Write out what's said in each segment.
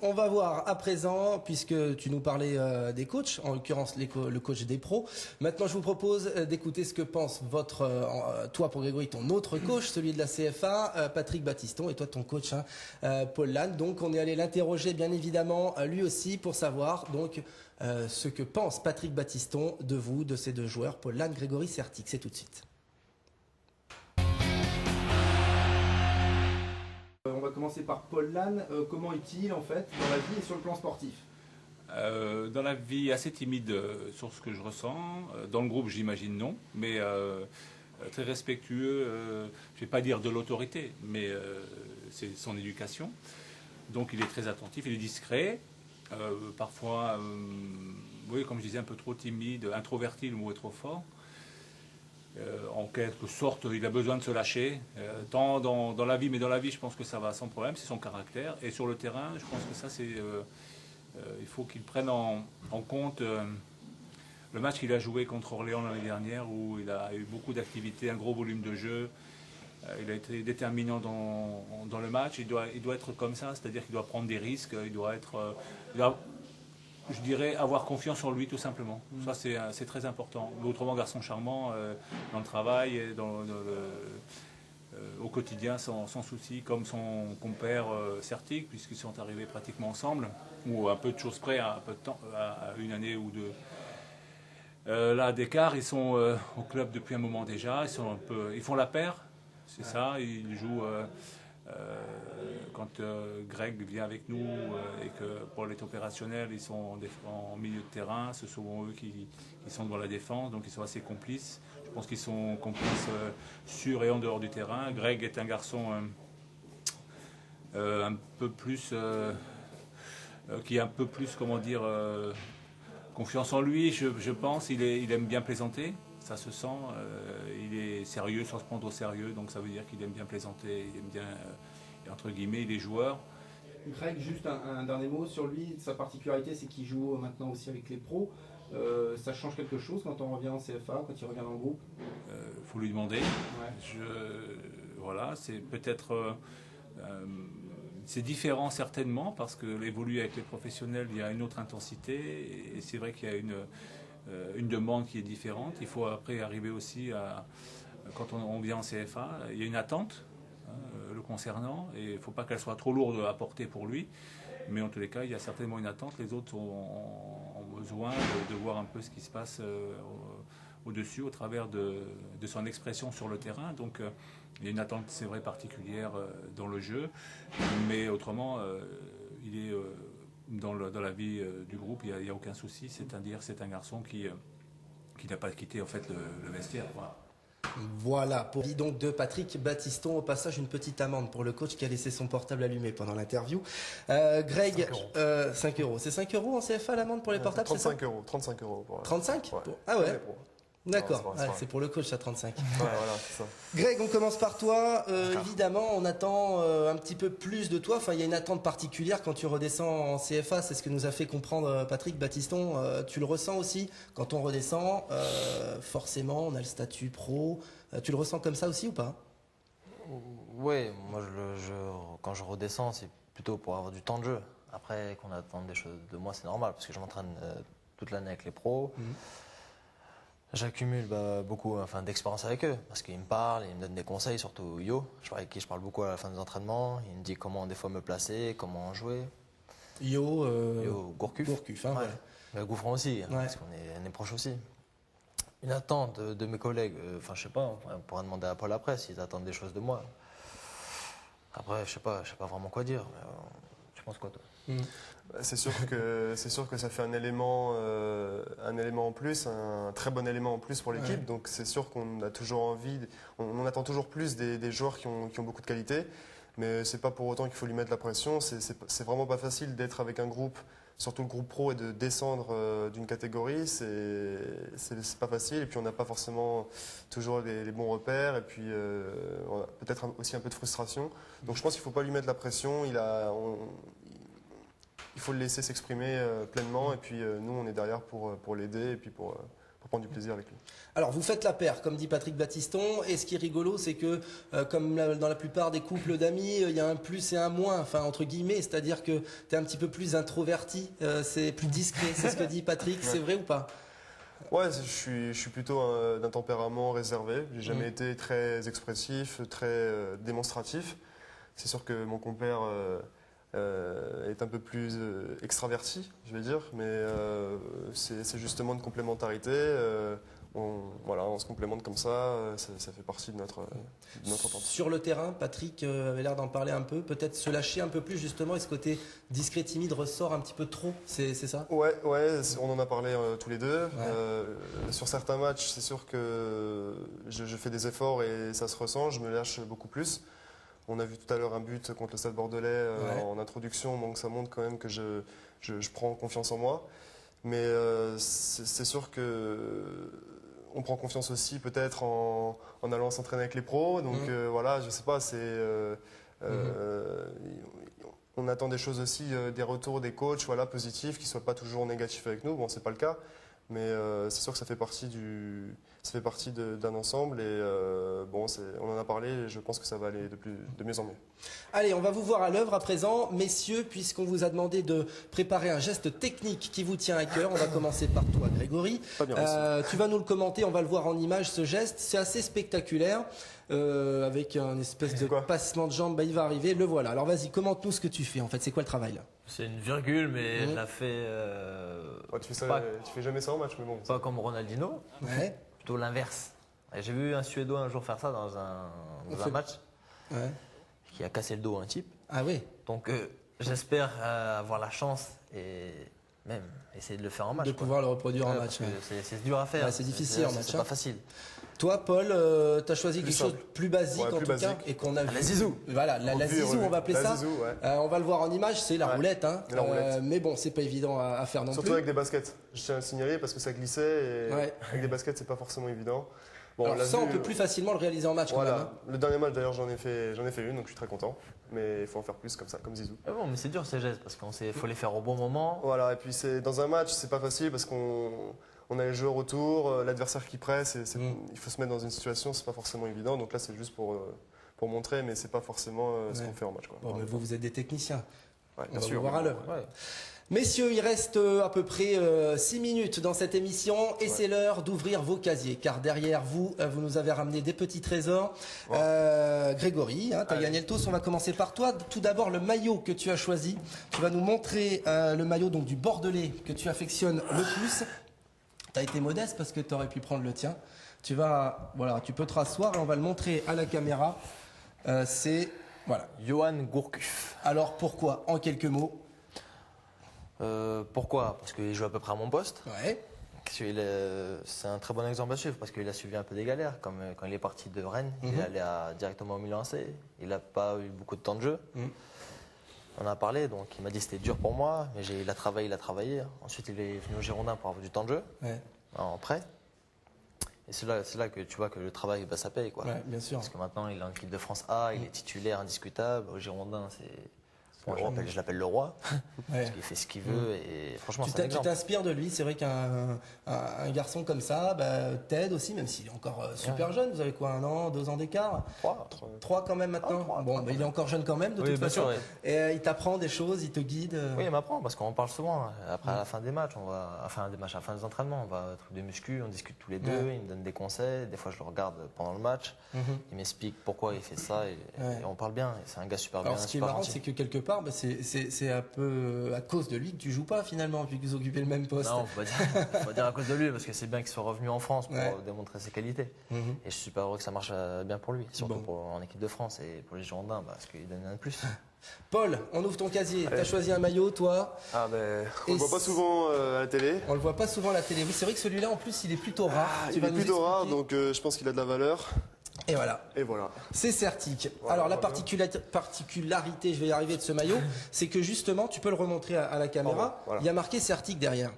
On va voir à présent, puisque tu nous parlais des coachs, en l'occurrence le coach des pros. Maintenant, je vous propose d'écouter ce que pense toi pour Grégory, ton autre coach, celui de la CFA, Patrick Battiston, et toi ton coach, Paul Lannes. Donc, on est allé l'interroger, bien évidemment, lui aussi, pour savoir donc ce que pense Patrick Battiston de vous, de ces deux joueurs, Paul Lannes, Grégory Sertic. C'est tout de suite. On va commencer par Paul Lannes. Comment est-il en fait dans la vie et sur le plan sportif? Dans la vie, assez timide sur ce que je ressens. Dans le groupe, j'imagine non, mais très respectueux. Je ne vais pas dire de l'autorité, mais c'est son éducation. Donc il est très attentif, il est discret. Parfois, oui, comme je disais, un peu trop timide, introverti, le mot est trop fort. En quelque sorte, il a besoin de se lâcher, tant dans la vie, mais dans la vie, je pense que ça va sans problème, c'est son caractère. Et sur le terrain, je pense que ça, c'est, il faut qu'il prenne en compte le match qu'il a joué contre Orléans l'année dernière, où il a eu beaucoup d'activités, un gros volume de jeu. Il a été déterminant dans le match. Il doit être comme ça, c'est-à-dire qu'il doit prendre des risques, il doit être... je dirais avoir confiance en lui tout simplement. Ça c'est très important. Autrement, garçon charmant dans le travail, et au quotidien sans souci, comme son compère Sertic, puisqu'ils sont arrivés pratiquement ensemble, ou à peu de choses près, à peu de temps, à une année ou deux. Là d'écart, ils sont au club depuis un moment déjà, ils font la paire, c'est ça, ils jouent... quand Greg vient avec nous et que Paul est opérationnel, ils sont en milieu de terrain, ce sont eux qui sont dans la défense, donc ils sont assez complices. Je pense qu'ils sont complices sur et en dehors du terrain. Greg est un garçon un peu plus, qui a un peu plus, comment dire, confiance en lui, je pense. Il aime bien plaisanter. Ça se sent, il est sérieux sans se prendre au sérieux, donc ça veut dire qu'il aime bien plaisanter, il aime bien, entre guillemets, il est joueur. Greg, juste un dernier mot sur lui, sa particularité c'est qu'il joue maintenant aussi avec les pros. Ça change quelque chose quand on revient en CFA, quand il revient dans le groupe? Faut lui demander. Ouais. Voilà, c'est peut-être... c'est différent certainement, parce que évoluer avec les professionnels, il y a une autre intensité, et c'est vrai qu'il y a une demande qui est différente. Il faut après arriver aussi à, quand on vient en CFA, il y a une attente le concernant, et il ne faut pas qu'elle soit trop lourde à porter pour lui, mais en tous les cas, il y a certainement une attente. Les autres ont besoin de voir un peu ce qui se passe au-dessus, au travers de son expression sur le terrain. Donc il y a une attente, c'est vrai, particulière dans le jeu, mais autrement, il est... dans la vie du groupe, il n'y a aucun souci, c'est-à-dire c'est un garçon qui n'a pas quitté en fait le vestiaire. Voilà, pour donc de Patrick Battiston. Au passage, une petite amende pour le coach qui a laissé son portable allumé pendant l'interview. Greg, 5 euros. C'est 5 euros en CFA l'amende pour les portables? 35 euros. 35 euros. 35 ouais. Ah ouais. D'accord, ouais, c'est pour le coach à 35. Ouais, voilà, c'est ça. Greg, on commence par toi. Évidemment, on attend un petit peu plus de toi. Enfin, il y a une attente particulière quand tu redescends en CFA. C'est ce que nous a fait comprendre Patrick Battiston. Tu le ressens aussi quand on redescend. Forcément, on a le statut pro. Tu le ressens comme ça aussi ou pas? Oui, moi, quand je redescends, c'est plutôt pour avoir du temps de jeu. Après, qu'on attende des choses de moi, c'est normal parce que je m'entraîne toute l'année avec les pros. J'accumule beaucoup d'expérience avec eux parce qu'ils me parlent, ils me donnent des conseils, surtout Yo, avec qui je parle beaucoup à la fin des entraînements. Il me dit comment des fois me placer, comment jouer. Yo, Gourcuff. Gourcuff, hein, ouais. Gouffran aussi, parce qu'on est proches aussi. Une attente de mes collègues, je sais pas, on pourra demander à Paul après s'ils attendent des choses de moi. Après, je sais pas vraiment quoi dire. Tu penses quoi, toi? C'est sûr que ça fait un élément en plus, un très bon élément en plus pour l'équipe. Donc c'est sûr qu'on a toujours envie, on attend toujours plus des joueurs qui ont beaucoup de qualité. Mais c'est pas pour autant qu'il faut lui mettre la pression. C'est vraiment pas facile d'être avec un groupe, surtout le groupe pro, et de descendre d'une catégorie. C'est pas facile. Et puis on n'a pas forcément toujours les bons repères. Et puis on a peut-être aussi un peu de frustration. Donc je pense qu'il faut pas lui mettre la pression. Il faut le laisser s'exprimer pleinement, et puis nous on est derrière pour l'aider et puis pour prendre du plaisir avec lui. Alors, vous faites la paire, comme dit Patrick Battiston, et ce qui est rigolo, c'est que, comme dans la plupart des couples d'amis, il y a un plus et un moins, enfin, entre guillemets, c'est-à-dire que tu es un petit peu plus introverti, c'est plus discret, c'est ce que dit Patrick, c'est vrai ou pas? Ouais, je suis plutôt d'un tempérament réservé. J'ai jamais été très expressif, très démonstratif. C'est sûr que mon compère est un peu plus extraverti, je vais dire, mais c'est justement une complémentarité. On se complémente comme ça, ça fait partie de notre entente. Sur le terrain, Patrick avait l'air d'en parler un peu, peut-être se lâcher un peu plus justement, et ce côté discret, timide ressort un petit peu trop, c'est ça? Ouais, on en a parlé tous les deux. Sur certains matchs, c'est sûr que je fais des efforts et ça se ressent, je me lâche beaucoup plus. On a vu tout à l'heure un but contre le Stade Bordelais en introduction, donc ça montre quand même que je prends confiance en moi. Mais c'est sûr que on prend confiance aussi peut-être en allant s'entraîner avec les pros. Donc voilà, je sais pas, on attend des choses aussi, des retours des coachs, voilà, positifs, qui soient pas toujours négatifs avec nous. Bon, c'est pas le cas, mais c'est sûr que ça fait partie d'un ensemble et on en a parlé et je pense que ça va aller de mieux en mieux. Allez, on va vous voir à l'œuvre à présent, messieurs, puisqu'on vous a demandé de préparer un geste technique qui vous tient à cœur. On va commencer par toi, Grégory. Tu vas nous le commenter, on va le voir en image, ce geste. C'est assez spectaculaire, avec un espèce de passement de jambe. Il va arriver, le voilà. Alors vas-y, commente-nous ce que tu fais en fait. C'est quoi le travail là? C'est une virgule, mais je la fais. Tu fais jamais ça en match, mais bon. Pas comme Ronaldinho, plutôt l'inverse. J'ai vu un Suédois un jour faire ça dans un match. Qui a cassé le dos à un type. Ah oui. Donc j'espère avoir la chance et même essayer de le faire en match. De pouvoir le reproduire en match. C'est dur à faire. C'est difficile en match. C'est pas facile. Toi, Paul, tu as choisi quelque chose de plus basique en tout cas, et qu'on a vu. La zizou. Voilà, la zizou, on va appeler ça. Zizou, on va le voir en image, c'est la roulette. Hein. La roulette. Mais bon, c'est pas évident à faire non plus. Surtout avec des baskets. Je tiens à le signaler parce que ça glissait et avec des baskets, c'est pas forcément évident. Bon, alors ça, on peut plus facilement le réaliser en match quand même. Hein. Le dernier match, d'ailleurs, j'en ai fait une, donc je suis très content. Mais il faut en faire plus comme ça, comme Zizou. Bon, mais c'est dur ces gestes parce qu'il faut les faire au bon moment. Voilà, et puis dans un match, c'est pas facile parce qu'on a les joueurs autour, l'adversaire qui presse, il faut se mettre dans une situation, c'est pas forcément évident. Donc là, c'est juste pour montrer, mais c'est pas forcément ce qu'on fait en match. Quoi. Bon, mais vous êtes des techniciens. Ouais, on va vous voir à l'œuvre. Messieurs, il reste à peu près 6 minutes dans cette émission et c'est l'heure d'ouvrir vos casiers. Car derrière vous, vous nous avez ramené des petits trésors. Grégory, tu as gagné le toast. On va commencer par toi. Tout d'abord, le maillot que tu as choisi. Tu vas nous montrer le maillot donc, du Bordelais que tu affectionnes le plus. Tu as été modeste parce que tu aurais pu prendre le tien. Tu peux te rasseoir et on va le montrer à la caméra. C'est Johan Gourcuff. Alors pourquoi? En quelques mots. Pourquoi? Parce qu'il joue à peu près à mon poste. Ouais. C'est un très bon exemple à suivre parce qu'il a suivi un peu des galères. Comme quand il est parti de Rennes, il est allé directement au Milan AC. Il n'a pas eu beaucoup de temps de jeu. On en a parlé, donc il m'a dit que c'était dur pour moi, mais il a travaillé. Ensuite, il est venu au Girondin pour avoir du temps de jeu, en prêt. Et c'est là que tu vois que le travail, ça paye. Quoi. Ouais, bien sûr. Parce que maintenant, il est en équipe de France A, il est titulaire indiscutable. Au Girondin, je l'appelle le roi, parce qu'il fait ce qu'il veut et franchement tu t'inspires de lui. C'est vrai qu'un garçon comme ça t'aide aussi, même s'il est encore super jeune. Vous avez quoi, 1 an, 2 ans d'écart? 3 quand même maintenant. Il est encore jeune quand même de toute façon. Et il t'apprend des choses, il te guide. Oui, il m'apprend parce qu'on parle souvent. Après à la fin des matchs, à la fin des entraînements, on va à truc de muscu, on discute tous les deux, il me donne des conseils. Des fois je le regarde pendant le match, il m'explique pourquoi il fait ça et on parle bien. C'est un gars super bien. Alors ce qui est marrant, c'est que quelque part, c'est un peu à cause de lui que tu joues pas finalement, vu que vous occupez le même poste. Non, faut pas dire à cause de lui, parce que c'est bien qu'il soit revenu en France pour démontrer ses qualités. Et je suis super heureux que ça marche bien pour lui, surtout en équipe de France et pour les Girondins, parce qu'il donne un de plus. Paul, on ouvre ton casier. Tu as choisi un maillot, toi? On le voit pas souvent à la télé. On le voit pas souvent à la télé. Oui, c'est vrai que celui-là, en plus, il est plutôt rare. Il est plutôt rare, donc je pense qu'il a de la valeur. Et voilà. C'est Certic. Alors la particularité, je vais y arriver, de ce maillot, c'est que justement, tu peux le remontrer à la caméra, il y a marqué Certic derrière.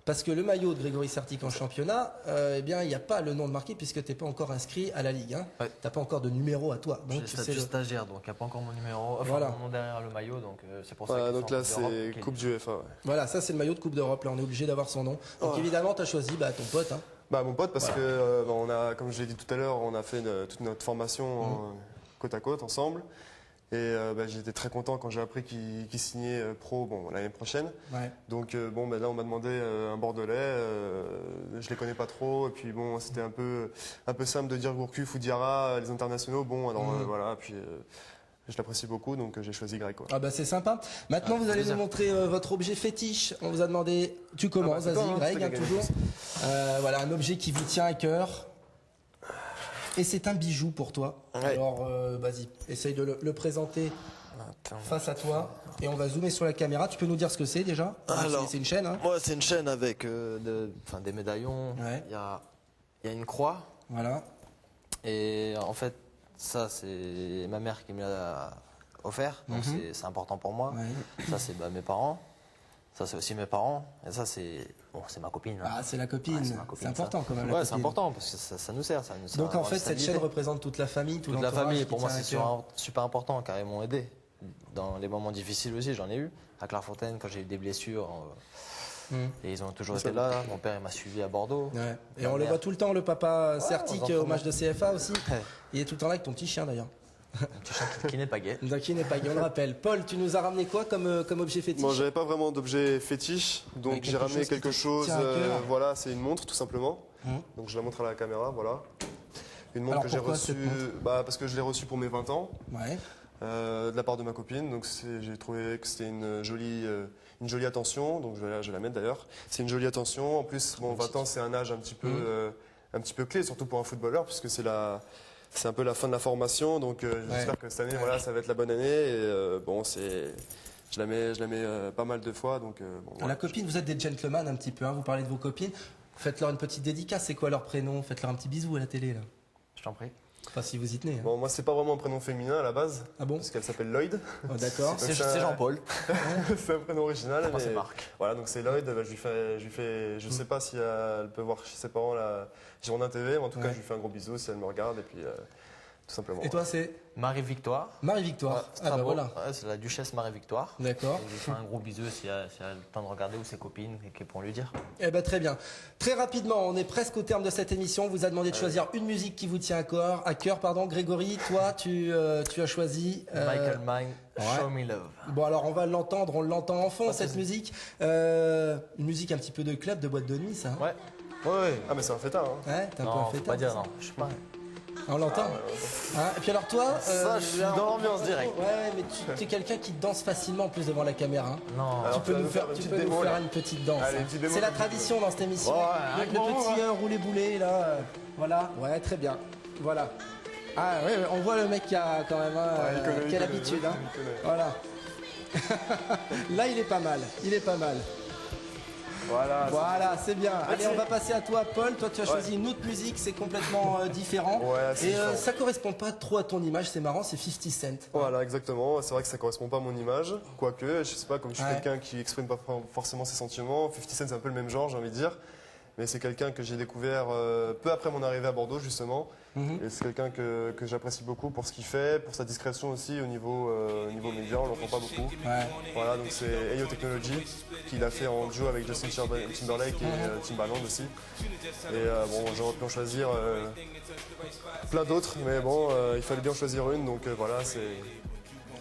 Parce que le maillot de Grégory Sertic en championnat, eh bien, il n'y a pas le nom de marqué puisque tu n'es pas encore inscrit à la Ligue. Hein. Ouais. Tu n'as pas encore de numéro à toi. J'ai Donc, le tu sais statut stagiaire, donc il n'y a pas encore mon numéro, enfin Voilà. mon nom derrière le maillot, donc c'est pour ça Voilà, qu'ils donc sont en là, Coupe d'Europe, c'est ok. Coupe du UEFA. Ouais. Voilà, ça c'est le maillot de Coupe d'Europe. Là, on est obligé d'avoir son nom. Donc évidemment, tu as choisi ton pote. Hein. Bah, mon pote, parce que on a, comme je l'ai dit tout à l'heure, on a fait toute notre formation côte à côte ensemble. Et j'étais très content quand j'ai appris qu'il signait pro l'année prochaine. Ouais. Donc là, on m'a demandé un Bordelais. Je les connais pas trop. Et puis bon, c'était un peu simple de dire Gourcuff ou Diarra, les internationaux. Bon, alors voilà. Puis je l'apprécie beaucoup, donc j'ai choisi Greg. Quoi. Ah bah c'est sympa. Maintenant, vous allez nous plaisir. montrer votre objet fétiche. On vous a demandé. Tu commences, c'est vas-y, toi, hein, Greg, c'est toi qui as toujours. Voilà, un objet qui vous tient à cœur. Et c'est un bijou pour toi. Ouais. Alors, vas-y, essaye de le présenter Attends. face à toi. Et on va zoomer sur la caméra. Tu peux nous dire ce que c'est déjà? Alors, C'est une chaîne, hein? Moi, c'est une chaîne avec des médaillons. Ouais. Il y a une croix. Voilà. Et en fait, ça, c'est ma mère qui me l'a offert. Donc, c'est important pour moi. Ouais. Ça, c'est mes parents. Ça, c'est aussi mes parents. Et ça, c'est ma copine. hein. Ah, c'est la copine. Ouais, c'est ma copine, C'est important ça. quand même. la Ouais, c'est copine. important parce que ça nous sert. Ça nous sert Donc à en avoir fait, une cette chaîne stabilité. représente toute la famille, tout Toute la l'entourage famille, qui pour moi, tient c'est à cœur. super important car ils m'ont aidé. Dans les moments difficiles aussi, j'en ai eu. À Clairefontaine, quand j'ai eu des blessures. Et ils ont toujours été là. Mon père, il m'a suivi à Bordeaux. Ouais. Et Ma on le mère. voit tout le temps, le papa Sertic aux au match de CFA aussi. Ouais. Il est tout le temps là avec ton petit chien d'ailleurs. Un petit chat qui n'est pas gay. Donc qui n'est pas gay, on le rappelle. Paul, tu nous as ramené quoi comme objet fétiche? Bon, j'avais pas vraiment d'objet fétiche, donc Ouais, j'ai quelque ramené chose qui quelque te chose. tient à cœur. Voilà, c'est une montre tout simplement. Hum. Donc je la montre à la caméra, voilà. Une montre Alors, que j'ai pourquoi reçue, cette montre parce que je l'ai reçue pour mes 20 ans, Ouais. de la part de ma copine. Donc j'ai trouvé que c'était une jolie attention, donc je vais la mettre d'ailleurs. C'est une jolie attention. En plus, 20 ans, c'est un âge un petit peu clé, surtout pour un footballeur, puisque c'est un peu la fin de la formation. Donc j'espère que cette année, voilà, ça va être la bonne année. Et je la mets pas mal de fois. Donc La copine, vous êtes des gentlemen un petit peu, hein, vous parlez de vos copines. Faites-leur une petite dédicace, c'est quoi leur prénom? Faites-leur un petit bisou à la télé là. Je t'en prie. Enfin, si vous y tenez. Hein. Bon, moi, c'est pas vraiment un prénom féminin à la base, Ah bon? parce qu'elle s'appelle Lloyd. Oh, d'accord. C'est ça- Jean-Paul. C'est un prénom original. Moi, mais- c'est Marc. Voilà, donc c'est Lloyd. Je lui fais, je sais pas si elle peut voir chez ses parents la Girondin TV, mais en tout cas, Ouais. je lui fais un gros bisou si elle me regarde, et puis tout simplement. Et toi, c'est Marie-Victoire. Marie-Victoire. Ah bah voilà. Ouais, c'est la duchesse Marie-Victoire. D'accord. Je lui fais un gros bisou si elle a le temps de regarder ou ses copines et qu'elles pourront lui dire. Eh ben très bien. Très rapidement, on est presque au terme de cette émission. On vous a demandé de choisir une musique qui vous tient à cœur. Pardon, Grégory, toi, tu as choisi. Michael Mann, Show Me Love. Bon alors on va l'entendre, on l'entend en fond cette musique. Une musique un petit peu de club, de boîte de nuit, ça. Hein Ouais. Ouais. Ah, mais c'est un fêtard, hein. Ouais, t'as un peu Non, un faut fêtard, pas dire ça. non. Je sais pas. On l'entend. Hein, et puis alors toi, Ça, je suis dans l'ambiance directe. Ouais, mais tu es quelqu'un qui danse facilement en plus devant la caméra. Hein. Non. Alors, Tu peux nous faire, une tu petite peux nous démo, faire là. une petite danse. Allez, hein. une petite démo, C'est la comme tradition dans cette émission. Ouais, le avec petit roulé-boulé là. Voilà. Ouais, très bien. Voilà. Ah ouais, on voit le mec qui a quand même il connaît, quelle il connaît, habitude. Hein. il connaît. Voilà. Là, il est pas mal. Il est pas mal. Voilà. Voilà, c'est bien. Allez, on va passer à toi, Paul. Toi, tu as choisi une autre musique, c'est complètement différent. Ouais, c'est Et différent. ça correspond pas trop à ton image, c'est marrant, c'est 50 Cent. Voilà, exactement. C'est vrai que ça correspond pas à mon image. Quoique, je sais pas, comme je suis Ouais. quelqu'un qui exprime pas forcément ses sentiments, 50 Cent, c'est un peu le même genre, j'ai envie de dire. Mais c'est quelqu'un que j'ai découvert peu après mon arrivée à Bordeaux, justement. Et c'est quelqu'un que j'apprécie beaucoup pour ce qu'il fait, pour sa discrétion aussi au niveau média, on l'entend pas beaucoup. Ouais. Voilà, donc c'est Ayo Technology, qu'il a fait en duo avec Justin Timberlake et Timbaland aussi. Et bon, j'aurais pu en choisir plein d'autres, mais bon, il fallait bien en choisir une, donc voilà, c'est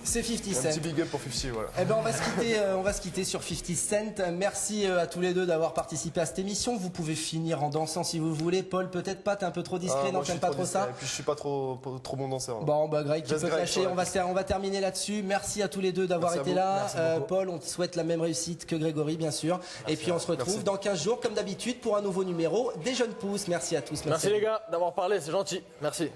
C'est 50 un Cent. petit big up pour 50, voilà. Eh ben on va se quitter sur 50 Cent. Merci à tous les deux d'avoir participé à cette émission. Vous pouvez finir en dansant si vous voulez. Paul, peut-être pas, t'es un peu trop discret, Ah, non, moi, je t'aimes suis pas trop trop ça. discret, et puis je suis pas trop bon danseur. hein. Bon, bah Greg, tu Laisse peux te Greg lâcher. sur la On va terminer là-dessus. Merci à tous les deux d'avoir Merci à été vous. là. Merci beaucoup. Paul, on te souhaite la même réussite que Grégory, bien sûr. Et puis on se retrouve Merci. dans 15 jours, comme d'habitude, pour un nouveau numéro des Jeunes Pousses. Merci à tous. Merci les gars d'avoir parlé, c'est gentil. Merci.